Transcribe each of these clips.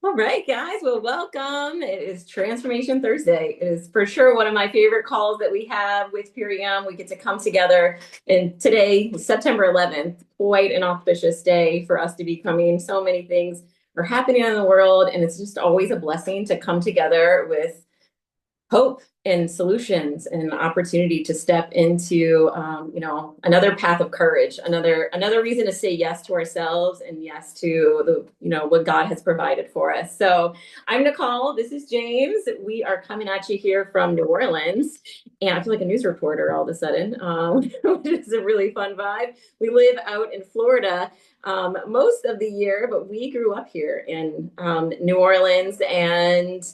All right, guys. Well, welcome. It is Transformation Thursday. It is for sure one of my favorite calls that we have with Purium. We get to come together, and today, September 11th, quite an auspicious day for us to be coming. So many things are happening in the world, and it's just always a blessing to come together with hope and solutions and an opportunity to step into another path of courage, another reason to say yes to ourselves and yes to the what God has provided for us. So I'm Nicole, this is James. We are coming at you here from New Orleans, and I feel like a news reporter all of a sudden, which is a really fun vibe. We live out in Florida most of the year, but we grew up here in New Orleans, and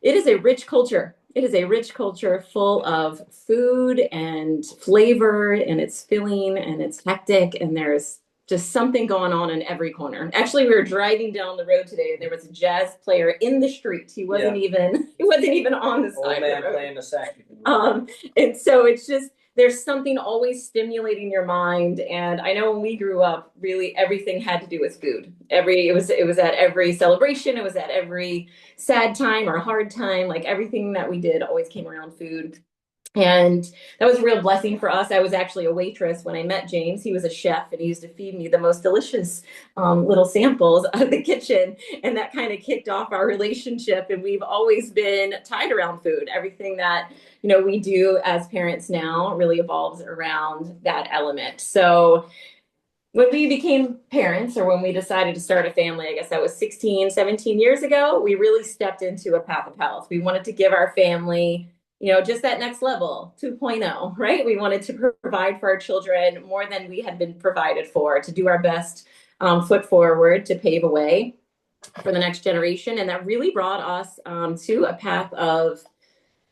it is a rich culture. It is a rich culture full of food and flavor, and it's filling and it's hectic, and there's just something going on in every corner. Actually, we were driving down the road today, and there was a jazz player in the street. He wasn't Yeah. even he wasn't even on the Old side of man the road. playing the saxophone. And so it's just there's something always stimulating your mind. And I know when we grew up, really everything had to do with food. It was at every celebration, it was at every sad time or hard time. Like everything that we did always came around food. And that was a real blessing for us. I was actually a waitress when I met James. He was a chef, and he used to feed me the most delicious little samples out of the kitchen. And that kind of kicked off our relationship. And we've always been tied around food. Everything that, we do as parents now really evolves around that element. So when we became parents, or when we decided to start a family, I guess that was 16, 17 years ago, we really stepped into a path of health. We wanted to give our family, just that next level, 2.0, right? We wanted to provide for our children more than we had been provided for, to do our best foot forward to pave a way for the next generation. And that really brought us to a path of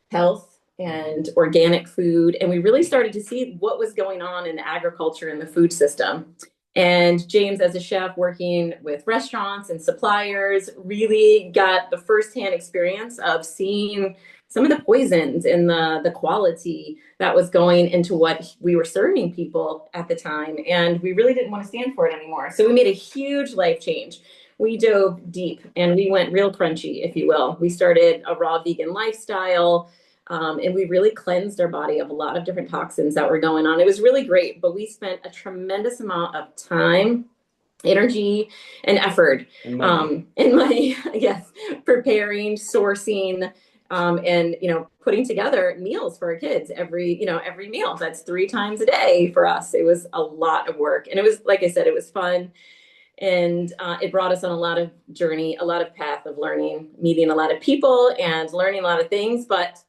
health and organic food. And we really started to see what was going on in agriculture and the food system. And James, as a chef working with restaurants and suppliers, really got the firsthand experience of seeing some of the poisons and the quality that was going into what we were serving people at the time. And we really didn't want to stand for it anymore. So we made a huge life change. We dove deep and we went real crunchy, if you will. We started a raw vegan lifestyle. And we really cleansed our body of a lot of different toxins that were going on. It was really great, but we spent a tremendous amount of time, energy, and effort in money, yes, preparing, sourcing, and putting together meals for our kids every meal. That's 3 times a day for us. It was a lot of work, and it was, like I said, it was fun. And it brought us on a lot of journey, a lot of path of learning, meeting a lot of people and learning a lot of things, but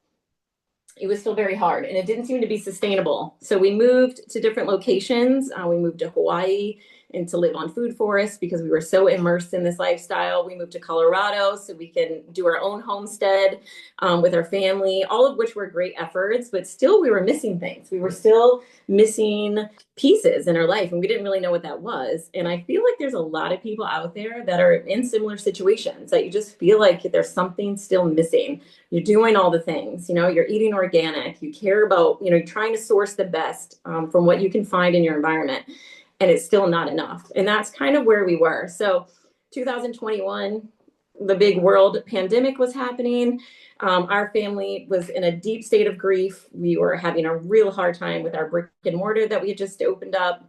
it was still very hard, and it didn't seem to be sustainable. So we moved to different locations. We moved to Hawaii and to live on food forests because we were so immersed in this lifestyle. We moved to Colorado so we can do our own homestead with our family, all of which were great efforts, but still we were missing things. We were still missing pieces in our life, and we didn't really know what that was. And I feel like there's a lot of people out there that are in similar situations that you just feel like there's something still missing. You're doing all the things, you're eating organic, you care about, you're trying to source the best from what you can find in your environment, and it's still not enough. And that's kind of where we were. So 2021, the big world pandemic was happening. Our family was in a deep state of grief. We were having a real hard time with our brick and mortar that we had just opened up,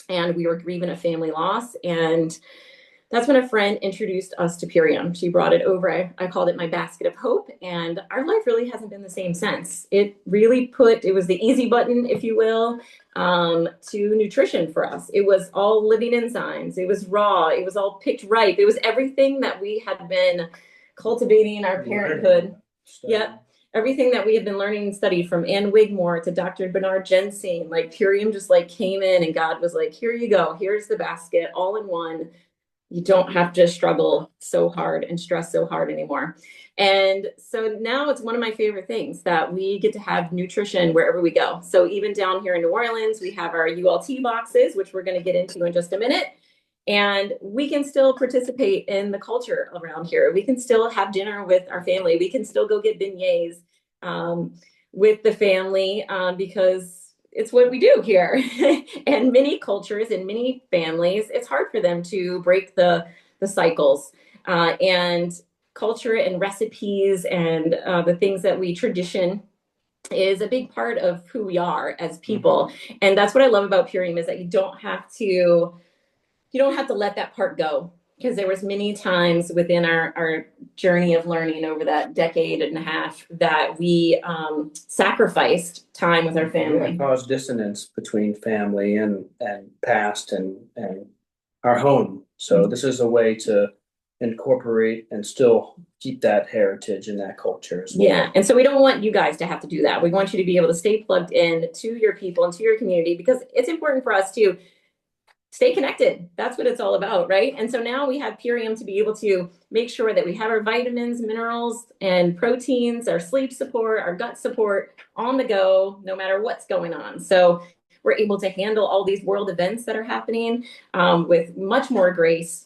and we were grieving a family loss. And that's when a friend introduced us to Purium. She brought it over. I called it my basket of hope. And our life really hasn't been the same since. It was the easy button, if you will, to nutrition for us. It was all living enzymes. It was raw. It was all picked ripe. It was everything that we had been cultivating in our parenthood. Yep. Everything that we had been learning and studied, from Ann Wigmore to Dr. Bernard Jensen, like Purium just like came in, and God was like, here you go. Here's the basket all in one. You don't have to struggle so hard and stress so hard anymore. And so now it's one of my favorite things that we get to have nutrition wherever we go. So even down here in New Orleans, we have our ULT boxes, which we're going to get into in just a minute. And we can still participate in the culture around here. We can still have dinner with our family. We can still go get beignets with the family because it's what we do here. And many cultures and many families, it's hard for them to break the cycles And culture and recipes and the things that we tradition is a big part of who we are as people. And that's what I love about Purium is that you don't have to let that part go, because there was many times within our journey of learning over that decade and a half that we sacrificed time with our family. Yeah, caused dissonance between family and past and our home. So this is a way to incorporate and still keep that heritage and that culture as well. Yeah. And so we don't want you guys to have to do that. We want you to be able to stay plugged in to your people and to your community, because it's important for us to stay connected. That's what it's all about, right? And so now we have Purium to be able to make sure that we have our vitamins, minerals, and proteins, our sleep support, our gut support on the go, no matter what's going on. So we're able to handle all these world events that are happening with much more grace.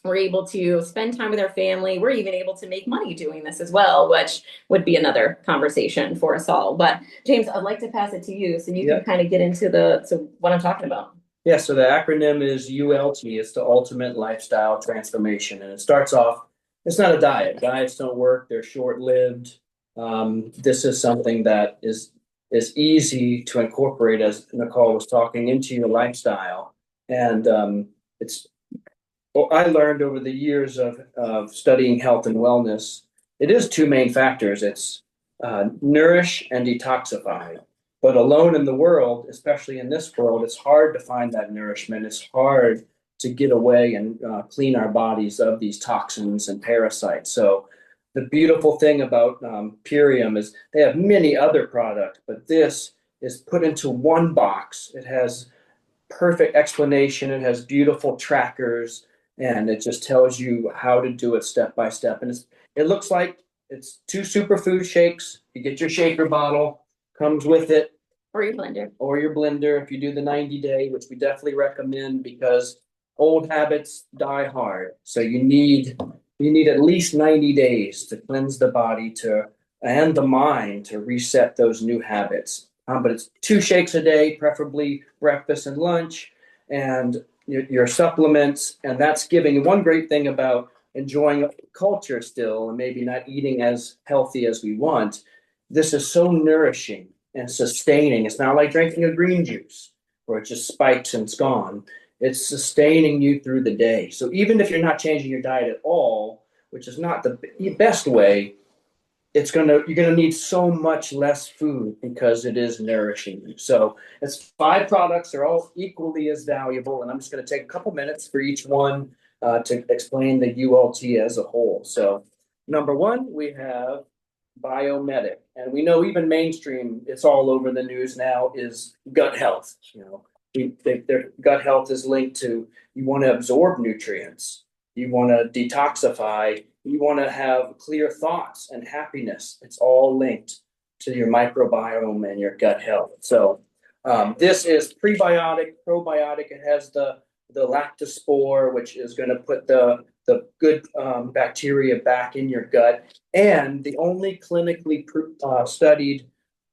We're able to spend time with our family. We're even able to make money doing this as well, which would be another conversation for us all. But James, I'd like to pass it to you so you can kind of get into what I'm talking about. Yeah, so the acronym is ULT. It's the Ultimate Lifestyle Transformation. And it starts off, it's not a diet. Diets don't work, they're short-lived. This is something that is easy to incorporate, as Nicole was talking, into your lifestyle. And well, I learned over the years of studying health and wellness, it is two main factors. It's nourish and detoxify. But alone in the world, especially in this world, it's hard to find that nourishment. It's hard to get away and clean our bodies of these toxins and parasites. So the beautiful thing about Purium is they have many other products, but this is put into one box. It has perfect explanation. It has beautiful trackers, and it just tells you how to do it step by step. And it looks like it's two superfood shakes. You get your shaker bottle, comes with it. Or your blender. Or your blender if you do the 90-day, which we definitely recommend, because old habits die hard. So you need at least 90 days to cleanse the body and the mind to reset those new habits. But it's 2 shakes a day, preferably breakfast and lunch, and your supplements. And that's giving one great thing about enjoying culture still and maybe not eating as healthy as we want. This is so nourishing and sustaining. It's not like drinking a green juice where it just spikes and it's gone. It's sustaining you through the day. So even if you're not changing your diet at all, which is not the best way, you're gonna need so much less food because it is nourishing you. So it's 5 products. They're all equally as valuable, and I'm just gonna take a couple minutes for each one to explain the ULT as a whole. So number 1, we have Biomedic, and we know even mainstream, it's all over the news now, is gut health. Their gut health is linked to, you want to absorb nutrients, you want to detoxify, you want to have clear thoughts and happiness. It's all linked to your microbiome and your gut health. So this is prebiotic, probiotic. It has the lactospore, which is going to put the good bacteria back in your gut, and the only clinically studied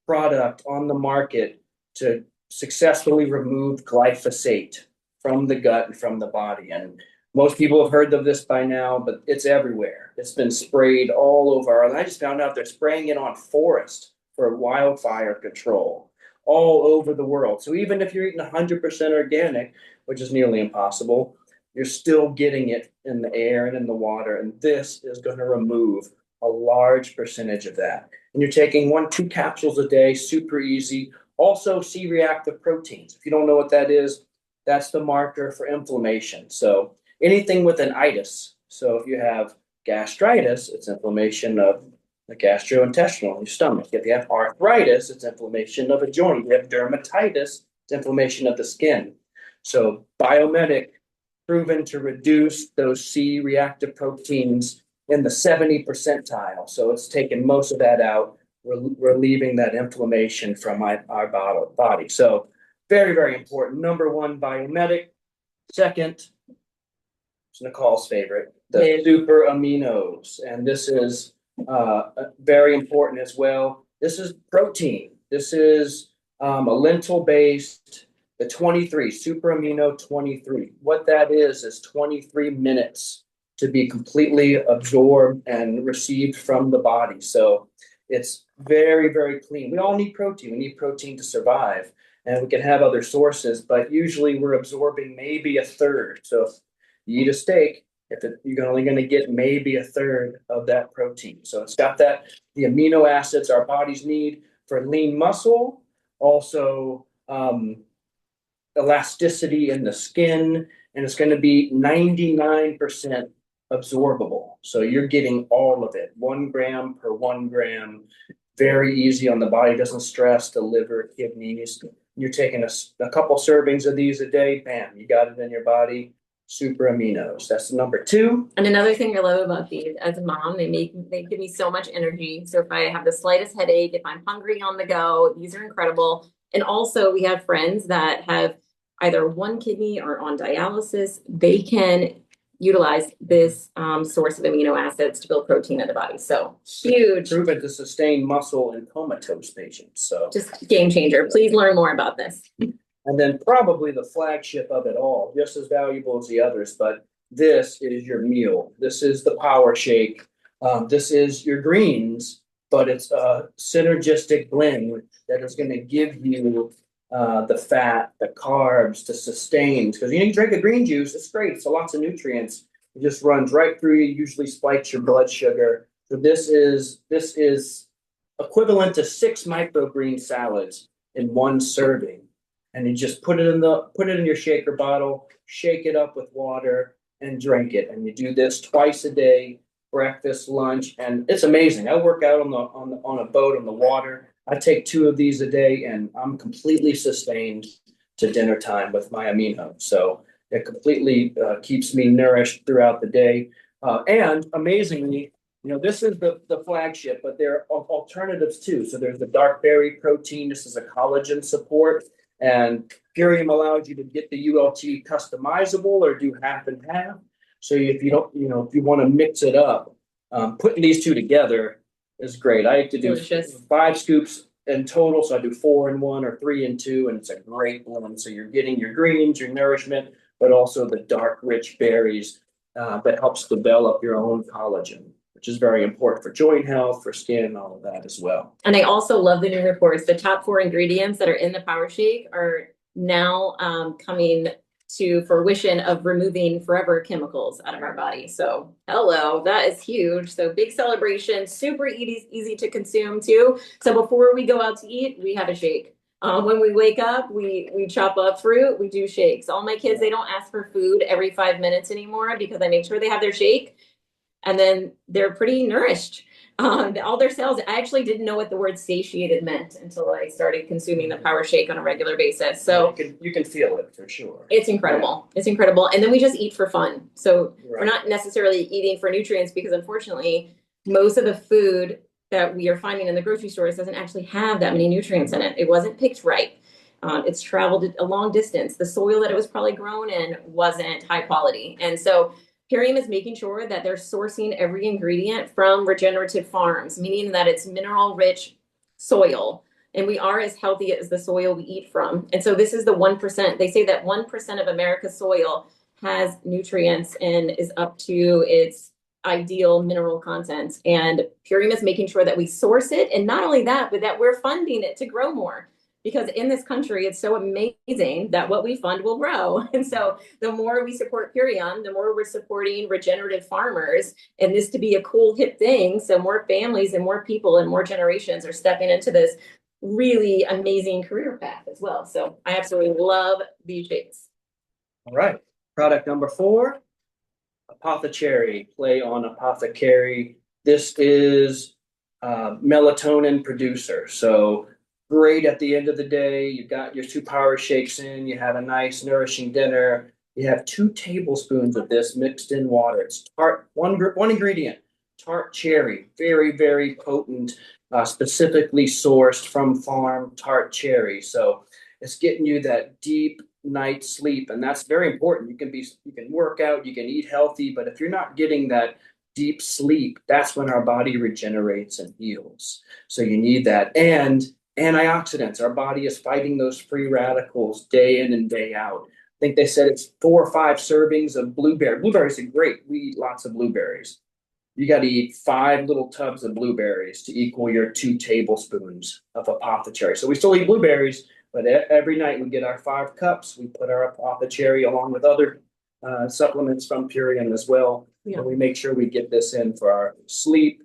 product on the market to successfully remove glyphosate from the gut and from the body. And most people have heard of this by now, but it's everywhere. It's been sprayed all over. And I just found out they're spraying it on forest for wildfire control all over the world. So even if you're eating 100% organic, which is nearly impossible, you're still getting it in the air and in the water. And this is going to remove a large percentage of that. And you're taking 1-2 capsules a day, super easy. Also, C-reactive proteins. If you don't know what that is, that's the marker for inflammation. So anything with an itis. So if you have gastritis, it's inflammation of the gastrointestinal, your stomach. If you have arthritis, it's inflammation of a joint. If you have dermatitis, it's inflammation of the skin. So Biomedic, proven to reduce those C-reactive proteins in the 70 percentile. So it's taken most of that out, relieving that inflammation from our body. So very, very important. Number 1, Biomedic. Second, it's Nicole's favorite, the super aminos. And this is very important as well. This is protein. This is a lentil-based, the 23, super amino 23. What that is 23 minutes to be completely absorbed and received from the body. So it's very, very clean. We all need protein. We need protein to survive, and we can have other sources, but usually we're absorbing maybe a third. So if you eat a steak, you're only going to get maybe a third of that protein. So it's got the amino acids our bodies need for lean muscle, also elasticity in the skin, and it's going to be 99% absorbable. So you're getting all of it, 1 gram per 1 gram, very easy on the body, doesn't stress the liver, kidneys. You're taking a couple servings of these a day, bam, you got it in your body. Super aminos. That's number 2. And another thing I love about these as a mom, they give me so much energy. So if I have the slightest headache, if I'm hungry on the go, these are incredible. And also we have friends that have either one kidney or on dialysis. They can utilize this source of amino acids to build protein in the body. So huge. Proven to sustain muscle in comatose patients. So just game changer. Please learn more about this. And then probably the flagship of it all, just as valuable as the others, but this is your meal. This is the power shake. This is your greens, but it's a synergistic blend that is going to give you the fat, the carbs to sustain. Because you drink a green juice, it's great. So lots of nutrients. It just runs right through you, usually spikes your blood sugar. So this is equivalent to 6 microgreen salads in one serving. And you just put it in your shaker bottle, shake it up with water, and drink it. And you do this twice a day, breakfast, lunch, and it's amazing. I work out on a boat on the water. I take 2 of these a day, and I'm completely sustained to dinner time with my amino. So it completely keeps me nourished throughout the day. And amazingly, this is the flagship, but there are alternatives too. So there's the dark berry protein. This is a collagen support. And Purium allows you to get the ULT customizable or do half and half. So if you don't, if you want to mix it up, putting these 2 together is great. I like to do Delicious. 5 scoops in total. So I do 4 in 1 or 3 in 2, and it's a great blend. So you're getting your greens, your nourishment, but also the dark, rich berries that helps develop your own collagen, which is very important for joint health, for skin, all of that as well. And I also love the new reports. The top 4 ingredients that are in the Power Shake are now coming to fruition of removing forever chemicals out of our body. So hello, that is huge. So big celebration, super easy to consume too. So before we go out to eat, we have a shake. When we wake up, we chop up fruit, we do shakes. All my kids, they don't ask for food every 5 minutes anymore because I make sure they have their shake. And then they're pretty nourished. All their cells, I actually didn't know what the word satiated meant until I started consuming the Power Shake on a regular basis. So you can feel it for sure. It's incredible. Yeah. It's incredible. And then we just eat for fun. So Right. We're not necessarily eating for nutrients because unfortunately, most of the food that we are finding in the grocery stores doesn't actually have that many nutrients in it. It wasn't picked right. It's traveled a long distance. The soil that it was probably grown in wasn't high quality. And so Purium is making sure that they're sourcing every ingredient from regenerative farms, meaning that it's mineral rich soil. And we are as healthy as the soil we eat from. And so this is the 1%. They say that 1% of America's soil has nutrients and is up to its ideal mineral content. And Purium is making sure that we source it. And not only that, but that we're funding it to grow more. Because in this country, it's so amazing that what we fund will grow. And so the more we support Purium, the more we're supporting regenerative farmers. And this to be a cool, hip thing. So more families and more people and more generations are stepping into this really amazing career path as well. So I absolutely love these shakes. All right. Product number 4, Apothecary. Play on apothecary. This is melatonin producer. So great at the end of the day. You've got your 2 power shakes in. You have a nice nourishing dinner. You have 2 tablespoons of this mixed in water. It's tart, one ingredient, tart cherry. Very, very potent, specifically sourced from farm tart cherry. So it's getting you that deep night's sleep, and that's very important. You can work out, you can eat healthy, but if you're not getting that deep sleep, that's when our body regenerates and heals. So you need that. And antioxidants, our body is fighting those free radicals day in and day out. think they said it's 4 or 5 servings of blueberry. Blueberries are great. We eat lots of blueberries. You got to eat 5 little tubs of blueberries to equal your 2 tablespoons of apothecary. So we still eat blueberries, but every night we get our 5 cups. We put our apothecary along with other supplements from Purion as well. Yeah. And we make sure we get this in for our sleep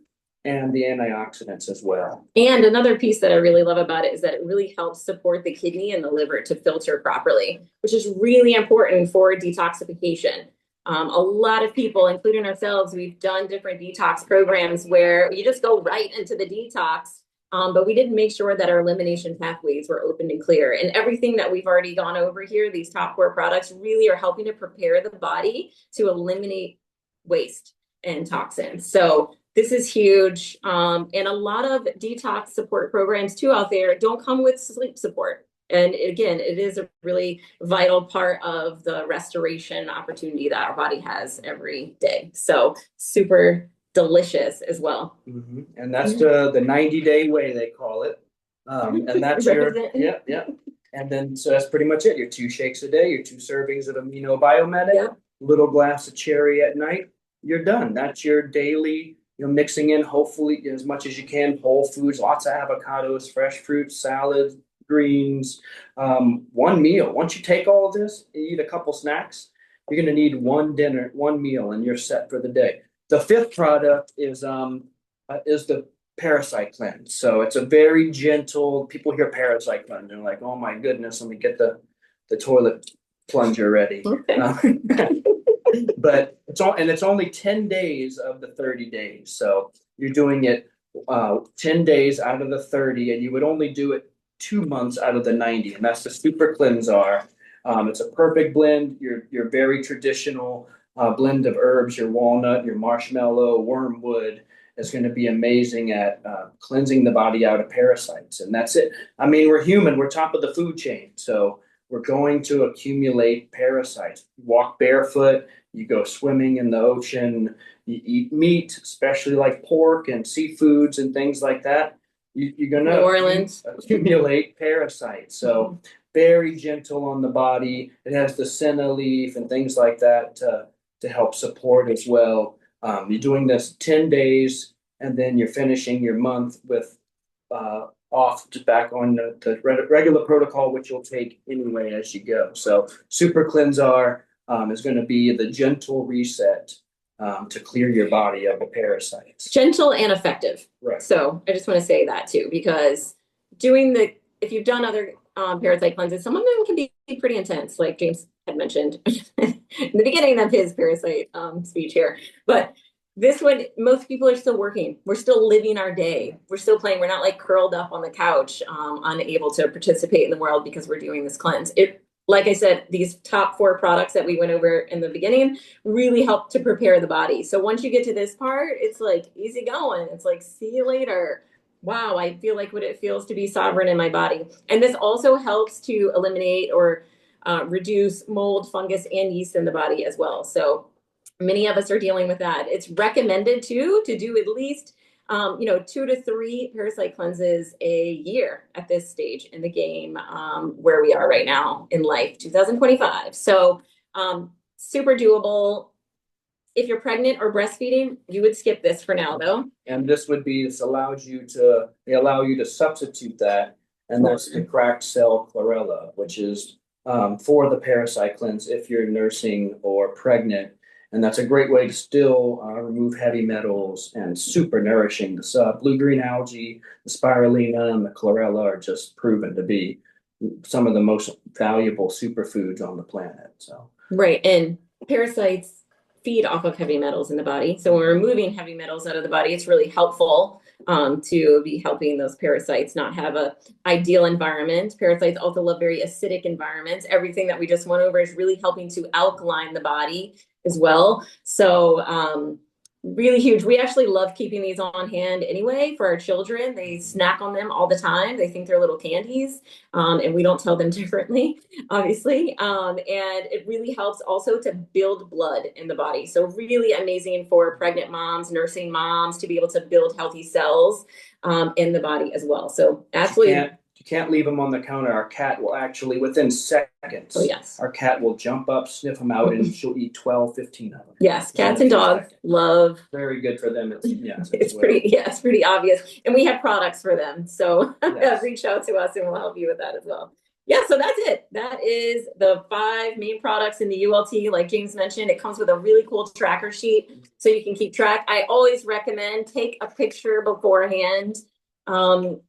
and the antioxidants as well. And another piece that I really love about it is that it really helps support the kidney and the liver to filter properly, which is really important for detoxification. A lot of people, including ourselves, we've done different detox programs where you just go right into the detox, but we didn't make sure that our elimination pathways were open and clear. And everything that we've already gone over here, these top 4 products really are helping to prepare the body to eliminate waste and toxins. So this is huge. And a lot of detox support programs too out there don't come with sleep support. And again, it is a really vital part of the restoration opportunity that our body has every day. So super delicious as well. Mm-hmm. And that's the 90-day way they call it. And that's yeah. And then so that's pretty much it. Your 2 shakes a day, your 2 servings of amino biomedic, little glass of cherry at night. You're done. That's your daily, mixing in hopefully as much as you can whole foods, lots of avocados, fresh fruits, salads, greens, 1 meal. Once you take all of this, you eat a couple snacks, you're going to need 1 dinner, 1 meal, and you're set for the day. The 5th product is the parasite cleanse. So it's a very gentle. People hear parasite cleanse, they're like, "Oh my goodness, let me get the toilet plunger ready." Okay. But it's only 10 days of the 30 days. So you're doing it 10 days out of the 30, and you would only do it 2 months out of the 90, and that's the Super Cleansar. It's a perfect blend. Your very traditional blend of herbs, your walnut, your marshmallow, wormwood is going to be amazing at cleansing the body out of parasites. And that's it. I mean, we're human. We're top of the food chain. So we're going to accumulate parasites. You walk barefoot, you go swimming in the ocean, you eat meat, especially like pork and seafoods and things like that. You're going to accumulate parasites. So very gentle on the body. It has the senna leaf and things like that to help support as well. You're doing this 10 days, and then you're finishing your month with off to back on the regular protocol, which you'll take anyway as you go. So Super Cleansar is going to be the gentle reset to clear your body of the parasites. Gentle and effective. Right. So I just want to say that too, because if you've done other parasite cleanses, some of them can be pretty intense, like James had mentioned in the beginning of his parasite speech here. But this one, most people are still working. We're still living our day. We're still playing. We're not like curled up on the couch, unable to participate in the world because we're doing this cleanse. Like I said, these top 4 products that we went over in the beginning really help to prepare the body. So once you get to this part, it's like easy going. It's like, see you later. Wow, I feel like what it feels to be sovereign in my body. And this also helps to eliminate or reduce mold, fungus, and yeast in the body as well. So many of us are dealing with that. It's recommended to do at least 2 to 3 parasite cleanses a year at this stage in the game, where we are right now in life, 2025. So super doable. If you're pregnant or breastfeeding, you would skip this for now, though. And this allows you to substitute that, and that's the cracked cell chlorella, which is for the parasite cleanse if you're nursing or pregnant. And that's a great way to still remove heavy metals and super nourishing. The blue-green algae, the spirulina, and the chlorella are just proven to be some of the most valuable superfoods on the planet. So right, and parasites feed off of heavy metals in the body. So when we're removing heavy metals out of the body, it's really helpful to be helping those parasites not have a ideal environment. Parasites also love very acidic environments. Everything that we just went over is really helping to alkaline the body as well. So really huge. We actually love keeping these on hand anyway for our children. They snack on them all the time. They think they're little candies, and we don't tell them differently, obviously. And it really helps also to build blood in the body. So really amazing for pregnant moms, nursing moms to be able to build healthy cells in the body as well. So absolutely. You can't leave them on the counter. Our cat will actually, within Oh, seconds, yes. our cat will jump up, sniff them out, and she'll eat 12, 15 of them. Yes, within cats a and few dogs seconds. love. Very good for them. Yes, It's as well. pretty, yeah, it's pretty obvious. And we have products for them. So Yes. reach out to us and we'll help you with that as well. Yeah, so that's it. That is the 5 main products in the ULT. Like James mentioned, it comes with a really cool tracker sheet so you can keep track. I always recommend take a picture beforehand,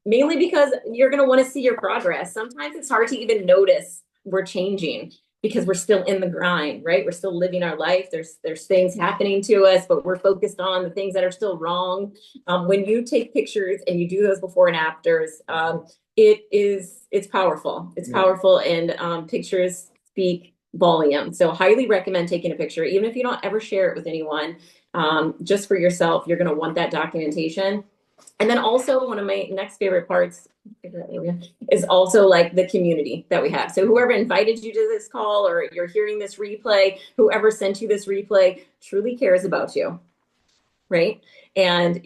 mainly because you're going to want to see your progress. Sometimes it's hard to even notice we're changing because we're still in the grind, right? We're still living our life. There's things happening to us, but we're focused on the things that are still wrong. When you take pictures and you do those before and afters, it's powerful. It's powerful, and pictures speak volume. So highly recommend taking a picture, even if you don't ever share it with anyone. Just for yourself, you're going to want that documentation. And then also one of my next favorite parts is also like the community that we have. So whoever invited you to this call, or you're hearing this replay, whoever sent you this replay truly cares about you, right? And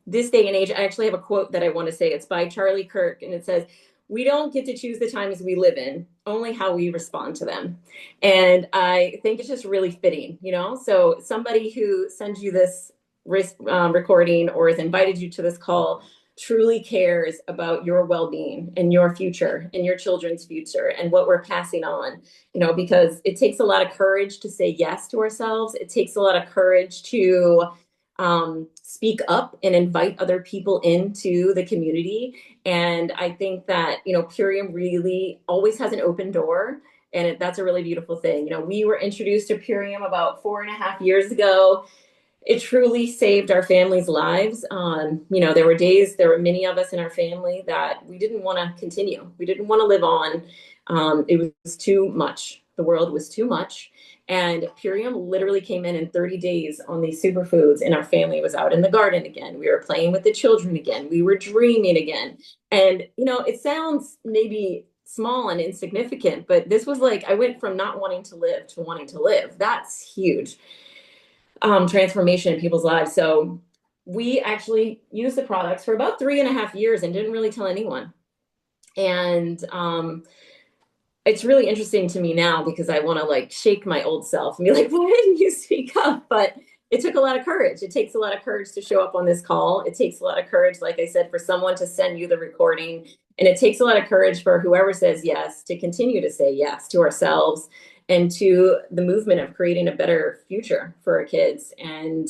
this day and age, I actually have a quote that I want to say. It's by Charlie Kirk, and it says, "We don't get to choose the times we live in, only how we respond to them." And I think it's just really fitting, So somebody who sends you this recording or has invited you to this call truly cares about your well-being and your future and your children's future and what we're passing on, because it takes a lot of courage to say yes to ourselves. It takes a lot of courage to speak up and invite other people into the community. And I think that, Purium really always has an open door. And that's a really beautiful thing. We were introduced to Purium about 4.5 years ago. It truly saved our family's lives. There were many of us in our family that we didn't want to continue. We didn't want to live on. It was too much. The world was too much. And Purium literally came in 30 days on these superfoods, and our family was out in the garden again. We were playing with the children again. We were dreaming again. And, it sounds maybe small and insignificant, but this was like, I went from not wanting to live to wanting to live. That's huge. Transformation in people's lives. So we actually used the products for about 3.5 years and didn't really tell anyone. And it's really interesting to me now because I want to shake my old self and be like, why didn't you speak up? But it took a lot of courage. It takes a lot of courage to show up on this call. It takes a lot of courage, like I said, for someone to send you the recording. And it takes a lot of courage for whoever says yes to continue to say yes to ourselves and to the movement of creating a better future for our kids and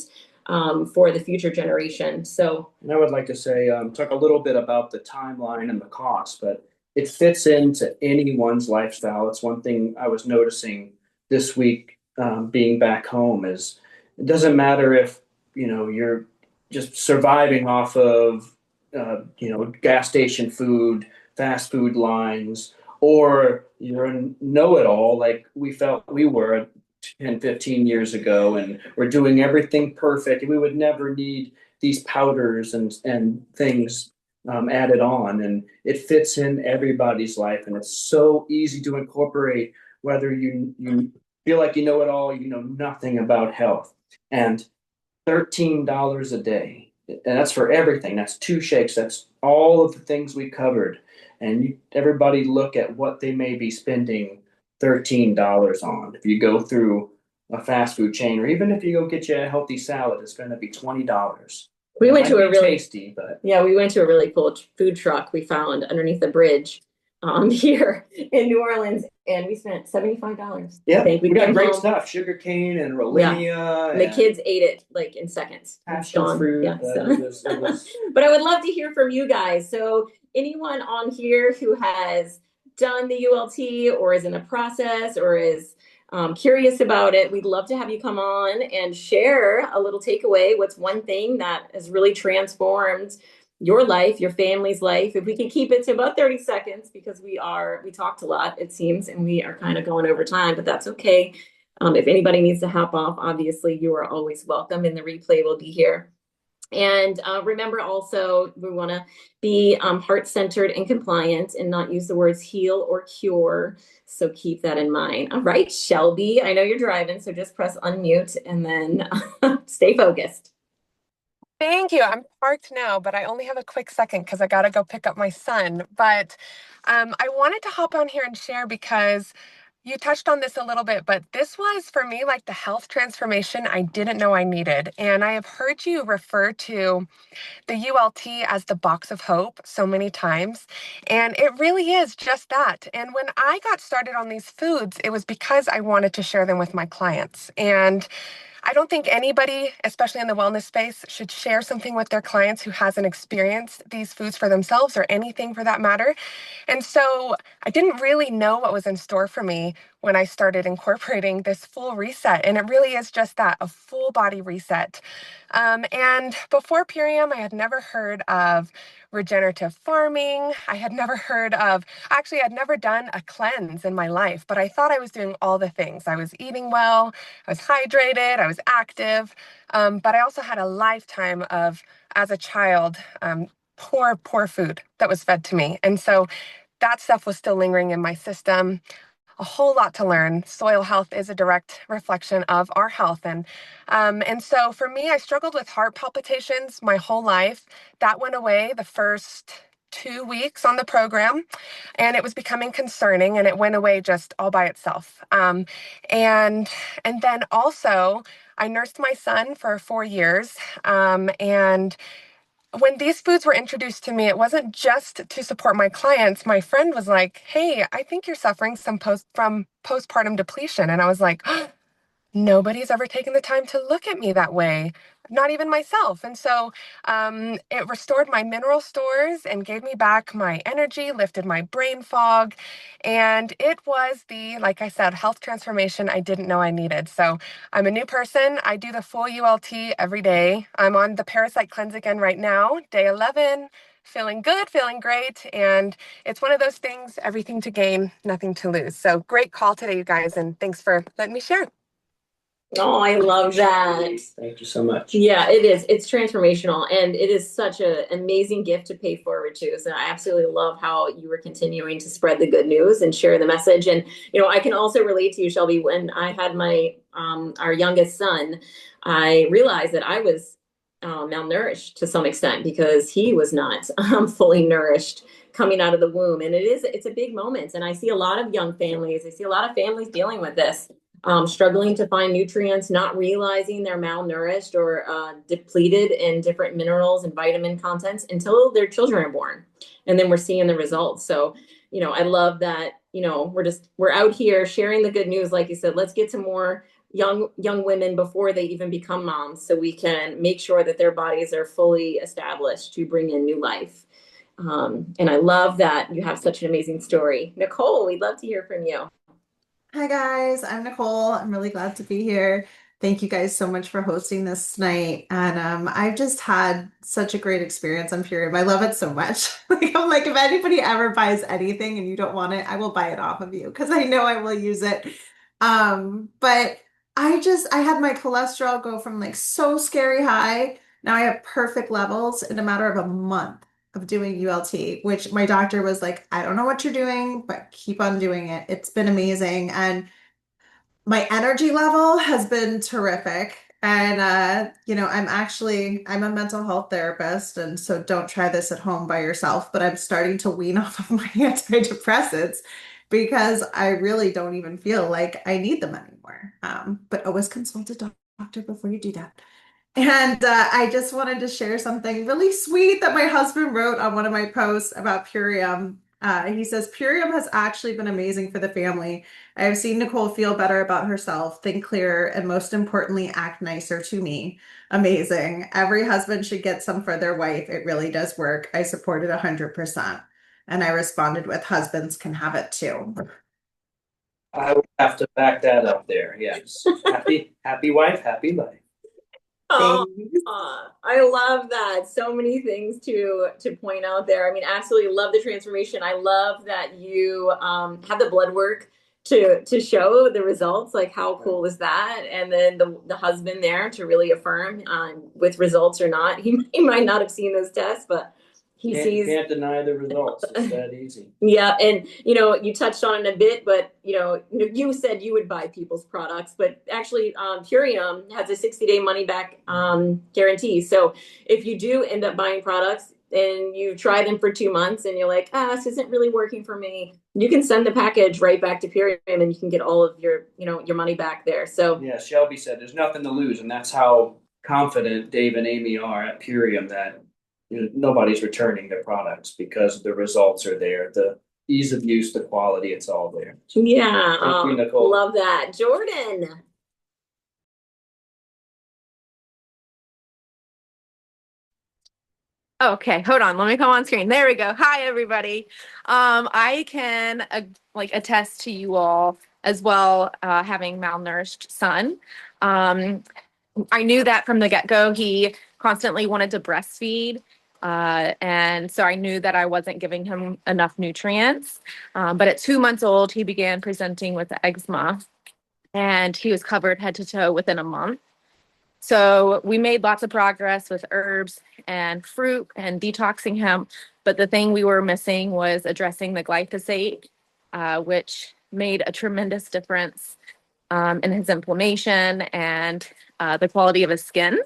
for the future generation. So, and I would like to say, talk a little bit about the timeline and the cost, but it fits into anyone's lifestyle. It's one thing I was noticing this week, being back home, is it doesn't matter if you're just surviving off of gas station food, fast food lines, or you're a know-it-all like we felt we were 10, 15 years ago, and we're doing everything perfect. We would never need these powders and things added on, and it fits in everybody's life, and it's so easy to incorporate, whether you feel like you know it all, you know nothing about health. And $13 a day, and that's for everything. That's 2 shakes. That's all of the things we covered. And everybody look at what they may be spending $13 on. If you go through a fast food chain, or even if you go get you a healthy salad, it's going to be $20. We went to a really tasty, but yeah, we went to a really cool food truck we found underneath the bridge here in New Orleans, and we spent $75. yeah, I think we got came great home, stuff: sugarcane and Rollinia, and the kids ate it like in seconds. passion Gone. fruit. Yeah, so. It was But I would love to hear from you guys. So anyone on here who has done the ULT or is in the process or is curious about it, we'd love to have you come on and share a little takeaway. What's one thing that has really transformed your life, your family's life? If we can keep it to about 30 seconds, because we talked a lot, it seems, and we are kind of going over time, but that's okay. If anybody needs to hop off, obviously you are always welcome, and the replay will be here. And remember also, we want to be heart-centered and compliant and not use the words heal or cure. So keep that in mind. All right, Shelby, I know you're driving, so just press unmute and then stay focused. Thank you. I'm parked now, but I only have a quick second because I got to go pick up my son. But I wanted to hop on here and share because you touched on this a little bit, but this was for me like the health transformation I didn't know I needed. And I have heard you refer to the ULT as the box of hope so many times. And it really is just that. And when I got started on these foods, it was because I wanted to share them with my clients. And I don't think anybody, especially in the wellness space, should share something with their clients who hasn't experienced these foods for themselves or anything for that matter. And so I didn't really know what was in store for me when I started incorporating this full reset. And it really is just that, a full body reset. And before Purium, I had never heard of regenerative farming. I had never heard of, actually, I'd never done a cleanse in my life, but I thought I was doing all the things. I was eating well, I was hydrated, I was active, but I also had a lifetime of, as a child, poor food that was fed to me. And so that stuff was still lingering in my system. A whole lot to learn. Soil health is a direct reflection of our health. And so for me, I struggled with heart palpitations my whole life. That went away the first 2 weeks on the program, and it was becoming concerning, and it went away just all by itself. And then also, I nursed my son for 4 years, and when these foods were introduced to me, it wasn't just to support my clients. My friend was like, "Hey, I think you're suffering from postpartum depletion." And I was like, nobody's ever taken the time to look at me that way, not even myself. And so it restored my mineral stores and gave me back my energy, lifted my brain fog. And it was the, like I said, health transformation I didn't know I needed. So I'm a new person. I do the full ULT every day. I'm on the Parasite Cleanse again right now, day 11. Feeling good, feeling great. And it's one of those things, everything to gain, nothing to lose. So great call today, you guys. And thanks for letting me share. Oh, I love that. Thank you so much. Yeah, it is. It's transformational, and it is such an amazing gift to pay forward to. So I absolutely love how you were continuing to spread the good news and share the message. And I can also relate to you, Shelby. When I had my our youngest son, I realized that I was malnourished to some extent because he was not fully nourished coming out of the womb. And it's a big moment. And I see a lot of young families. I see a lot of families dealing with this, struggling to find nutrients, not realizing they're malnourished or depleted in different minerals and vitamin contents until their children are born. And then we're seeing the results. So, I love that, we're out here sharing the good news. Like you said, let's get to more young women before they even become moms, so we can make sure that their bodies are fully established to bring in new life. And I love that you have such an amazing story. Nicole, we'd love to hear from you. Hi guys, I'm Nicole. I'm really glad to be here. Thank you guys so much for hosting this night. And I've just had such a great experience on Purium. I love it so much. Like I'm like, if anybody ever buys anything and you don't want it, I will buy it off of you because I know I will use it. But I had my cholesterol go from like so scary high. Now I have perfect levels in a matter of a month of doing ULT, which my doctor was like, I don't know what you're doing, but keep on doing it. It's been amazing. And my energy level has been terrific. And I'm a mental health therapist, and so don't try this at home by yourself, but I'm starting to wean off of my antidepressants because I really don't even feel like I need them anymore. But always consult a doctor before you do that. And I just wanted to share something really sweet that my husband wrote on one of my posts about Purium. He says, Purium has actually been amazing for the family. I have seen Nicole feel better about herself, think clearer, and most importantly, act nicer to me. Amazing. Every husband should get some for their wife. It really does work. I support it 100%. And I responded with, husbands can have it too. I would have to back that up there. Yes. Happy wife, happy life. Oh, I love that. So many things to point out there. I mean, absolutely love the transformation. I love that you have the blood work to show the results. Like, how cool is that? And then the husband there to really affirm with results or not. He might not have seen those tests, but he Can't, sees. can't deny the results. It's that easy. Yeah, and you touched on it a bit, but you said you would buy people's products, but actually, Purium has a 60-day money back guarantee. So if you do end up buying products and you try them for 2 months and you're like, this isn't really working for me, you can send the package right back to Purium and you can get all of your money back there. So Yeah, Shelby said there's nothing to lose, and that's how confident Dave and Amy are at Purium that nobody's returning their products because the results are there, the ease of use, the quality, it's all there. yeah, Thank you, Nicole. love that, Jordan. Okay, hold on. Let me come on screen. There we go. Hi, everybody. I can attest to you all as well, having malnourished son. I knew that from the get-go. He constantly wanted to breastfeed. And so I knew that I wasn't giving him enough nutrients. But at 2 months old, he began presenting with eczema, and he was covered head to toe within a month. So we made lots of progress with herbs and fruit and detoxing him. But the thing we were missing was addressing the glyphosate, which made a tremendous difference in his inflammation and the quality of his skin.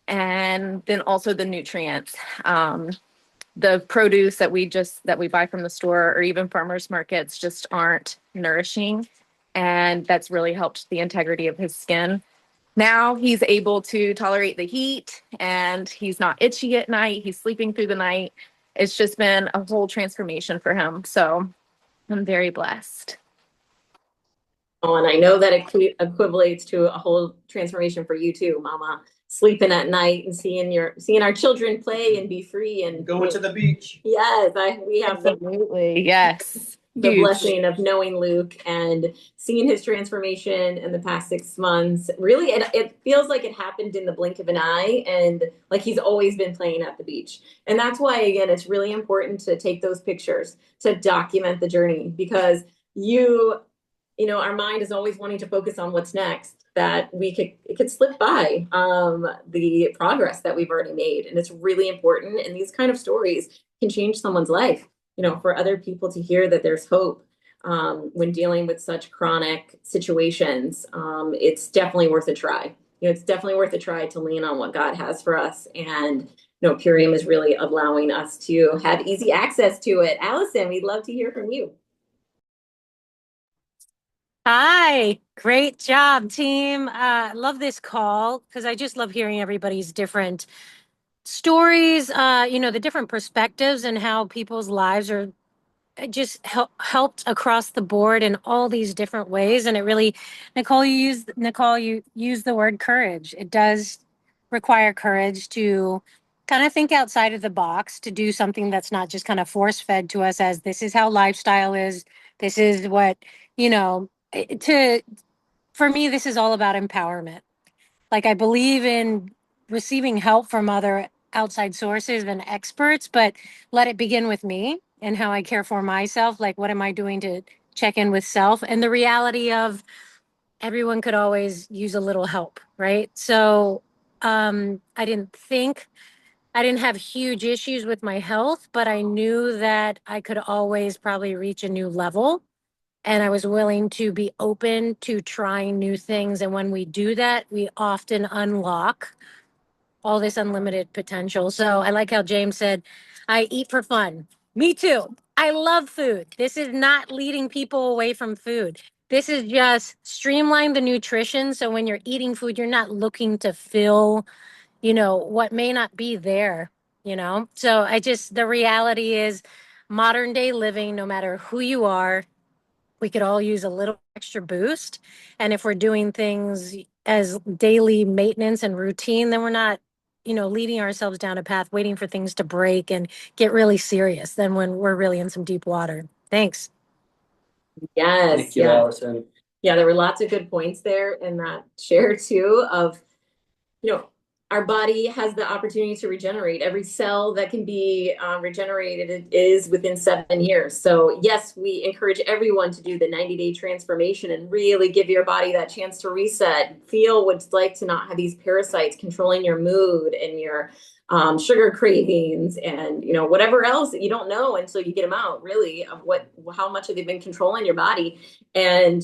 And then also the nutrients. The produce that we buy from the store or even farmers markets just aren't nourishing. And that's really helped the integrity of his skin. Now he's able to tolerate the heat and he's not itchy at night. He's sleeping through the night. It's just been a whole transformation for him. So I'm very blessed. Oh, and I know that equivalates to a whole transformation for you too, Mama. Sleeping at night and seeing our children play and be free and Going to the beach. Yes, we have Absolutely. Yes. the Huge. blessing of knowing Luke and seeing his transformation in the past 6 months. Really, it feels like it happened in the blink of an eye, and like he's always been playing at the beach. And that's why, again, it's really important to take those pictures to document the journey, because our mind is always wanting to focus on what's next, that it could slip by the progress that we've already made. And it's really important. And these kind of stories can change someone's life, for other people to hear that there's hope when dealing with such chronic situations. It's definitely worth a try. It's definitely worth a try to lean on what God has for us. And Purium is really allowing us to have easy access to it. Allison, we'd love to hear from you. Hi, great job, team. Love this call because I just love hearing everybody's different stories, the different perspectives and how people's lives are just helped across the board in all these different ways. And it really, Nicole, you used the word courage. It does require courage to kind of think outside of the box, to do something that's not just kind of force fed to us as this is how lifestyle is. This is what, for me, this is all about empowerment. Like, I believe in receiving help from other outside sources and experts, but let it begin with me and how I care for myself. Like, what am I doing to check in with self? And the reality of everyone could always use a little help, right? So I didn't have huge issues with my health, but I knew that I could always probably reach a new level. And I was willing to be open to trying new things. And when we do that, we often unlock all this unlimited potential. So I like how James said, I eat for fun. Me too. I love food. This is not leading people away from food. This is just streamline the nutrition. So when you're eating food, you're not looking to fill, what may not be there, So the reality is modern day living, no matter who you are, we could all use a little extra boost. And if we're doing things as daily maintenance and routine, then we're not, leading ourselves down a path, waiting for things to break and get really serious. Then when we're really in some deep water. Thanks. Yes. Thank you, Allison. Yeah, there were lots of good points there in that share too of, our body has the opportunity to regenerate. Every cell that can be regenerated is within 7 years. So yes, we encourage everyone to do the 90-day transformation and really give your body that chance to reset, feel what it's like to not have these parasites controlling your mood and your sugar cravings and, whatever else that you don't know until you get them out, really, of how much have they been controlling your body. And,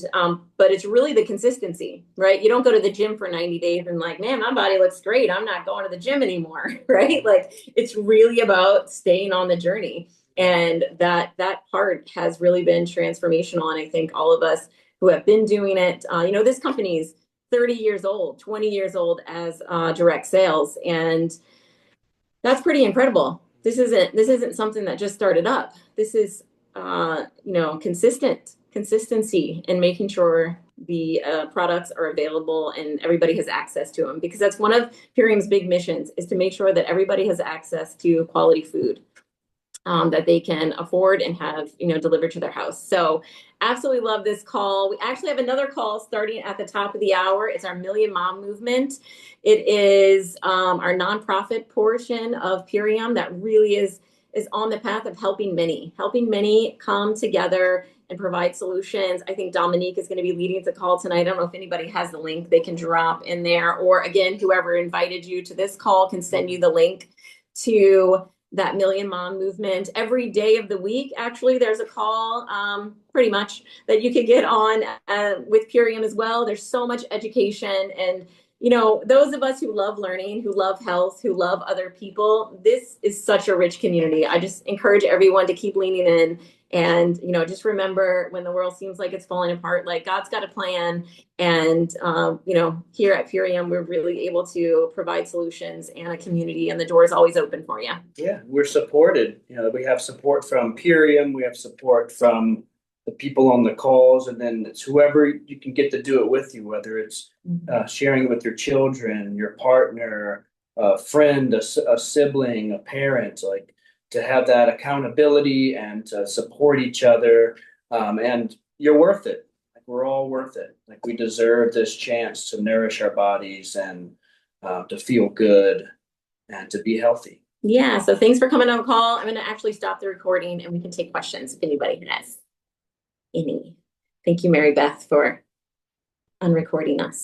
but it's really the consistency, right? You don't go to the gym for 90 days and like, man, my body looks great, I'm not going to the gym anymore, right? Like, it's really about staying on the journey. And that part has really been transformational. And I think all of us who have been doing it, this company's 30 years old, 20 years old as direct sales. And that's pretty incredible. This isn't something that just started up. This is, consistency and making sure the products are available and everybody has access to them, because that's one of Purium's big missions, is to make sure that everybody has access to quality food that they can afford and have, delivered to their house. So absolutely love this call. We actually have another call starting at the top of the hour. It's our Million Mom Movement. It is our nonprofit portion of Purium that really is on the path of helping many come together and provide solutions. I think Dominique is going to be leading the call tonight. I don't know if anybody has the link they can drop in there, or again, whoever invited you to this call can send you the link to that Million Mom Movement. Every day of the week, actually, there's a call pretty much that you could get on with Purium as well. There's so much education, and those of us who love learning, who love health, who love other people, this is such a rich community. I just encourage everyone to keep leaning in. And, just remember, when the world seems like it's falling apart, like, God's got a plan. And, here at Purium, we're really able to provide solutions and a community, and the door is always open for you. Yeah, we're supported. We have support from Purium. We have support from the people on the calls, and then it's whoever you can get to do it with you, whether it's sharing it with your children, your partner, a friend, a sibling, a parent, like, to have that accountability and to support each other. And you're worth it. Like, we're all worth it. Like, we deserve this chance to nourish our bodies and to feel good and to be healthy. Yeah. So thanks for coming on the call. I'm going to actually stop the recording and we can take questions if anybody has any. Thank you, Mary Beth, for unrecording us.